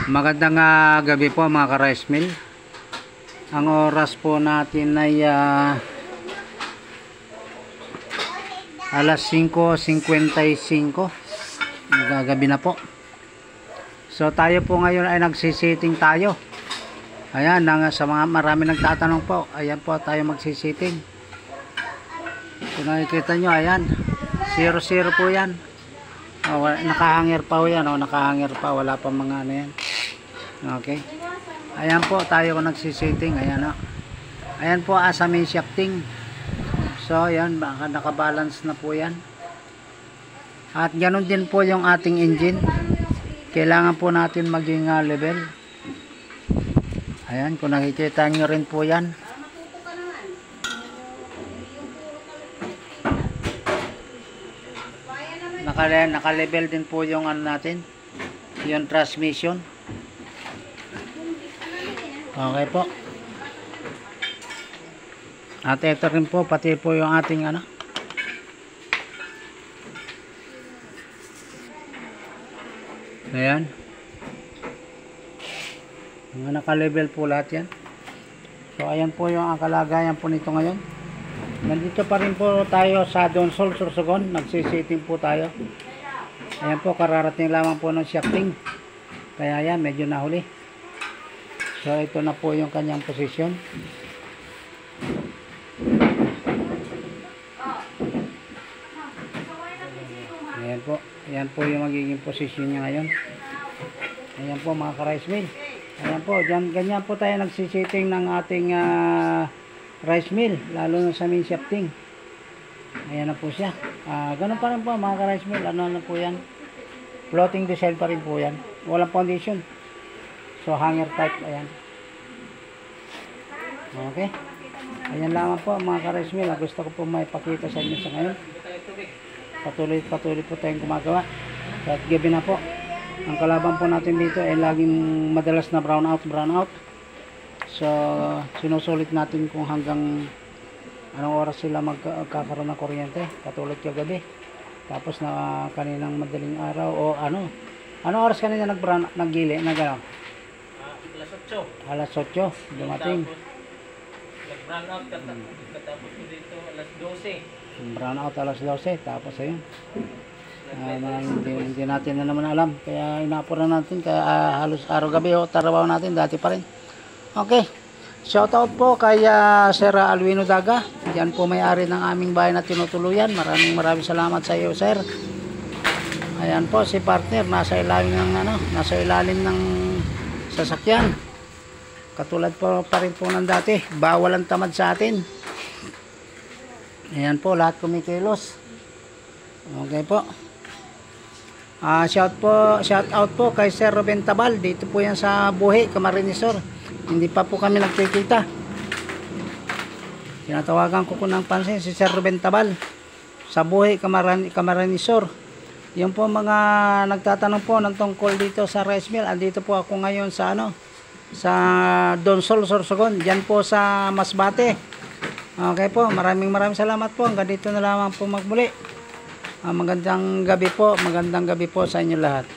Magandang gabi po mga ka-rice mill. Ang oras po natin ay alas 5:55. Gagabi na po. So tayo po ngayon ay nagsisiting tayo. Ayan, sa mga marami nagtatanong po. Ayan po tayo magsisiting. Kung nakikita nyo, ayan, 0-0 po yan. Nakahangir pa po yan, nakahangir pa, wala pa mga ano yan. Okay, ayan po tayo kung nagsisiting. Ayan, ayan po asamin shafting. So ayan, baka nakabalance na po yan. At ganun din po yung ating engine, kailangan po natin maging level. Ayan, kung nakikita nyo rin po yan. Naka-level din po yung ano natin, yung transmission. Okay po. At ito rin po, pati po yung ating ano. Ayan. Naka-level po lahat yan. So ayan po yung kalagayan po nito ngayon. Nandito pa rin po tayo sa Donsol, Sorsogon. Nagsisiting po tayo. Ayan po, kararating lamang po ng shafting. Kaya ayan, medyo nahuli. So ito na po yung kanyang posisyon. Ayan po. Ayan po yung magiging posisyon niya ngayon. Ayan po mga ka-rice mill. Ayan po, ganyan po tayo nagsisiting ng ating rice mill, lalo na sa main shafting. Ayan na po siya. Ganun pa rin po mga ka-rice mill. Ano na po yan? Floating design pa rin po yan. Walang foundation. So hanger type, ayan. Okay. Ayan lamang po mga ka-rice mill. Gusto ko po maipakita sa inyo sa ngayon. Patuloy po tayong gumagawa. At gabi na po. Ang kalaban po natin dito ay laging madalas na brown out. So sinusulit natin kung hanggang anong oras sila magkakaroon ng kuryente, katulad kagabi. Tapos na kaninang madaling araw o anong oras kanina naggili na gano'n? Alas 8 dumating. Brown out katapos ko dito alas 12. Brown out alas 12, tapos ayun. Hindi natin na naman alam, kaya inapuran natin, kaya halos araw-gabi tarabaho natin dati pa rin. Okay, shoutout po kay Sir Alwino Daga. Diyan po may-ari ng aming bahay na tinutuluyan. Maraming salamat sa iyo, sir. Ayan po si partner, nasa ilalim ng sasakyan. Katulad po pa rin po ng dati, bawal ang tamad sa atin. Ayan po, lahat kumikilos. Okay po. Shout out po kay Sir Ruben Tabal. Dito po yan sa Buhi, Camarines Sur. Hindi pa po kami nagkikita. Tinatawagan ko ng pansin si Sir Ruben Tabal sa Buhi, Camarines Sur. Yung po mga nagtatanong po ng tungkol dito sa rice mill. Andito po ako ngayon sa sa Donsol, Sorsogon. Diyan po sa Masbate. Okay po, maraming salamat po. Hanggang dito na lamang po magmuli. Magandang gabi po sa inyo lahat.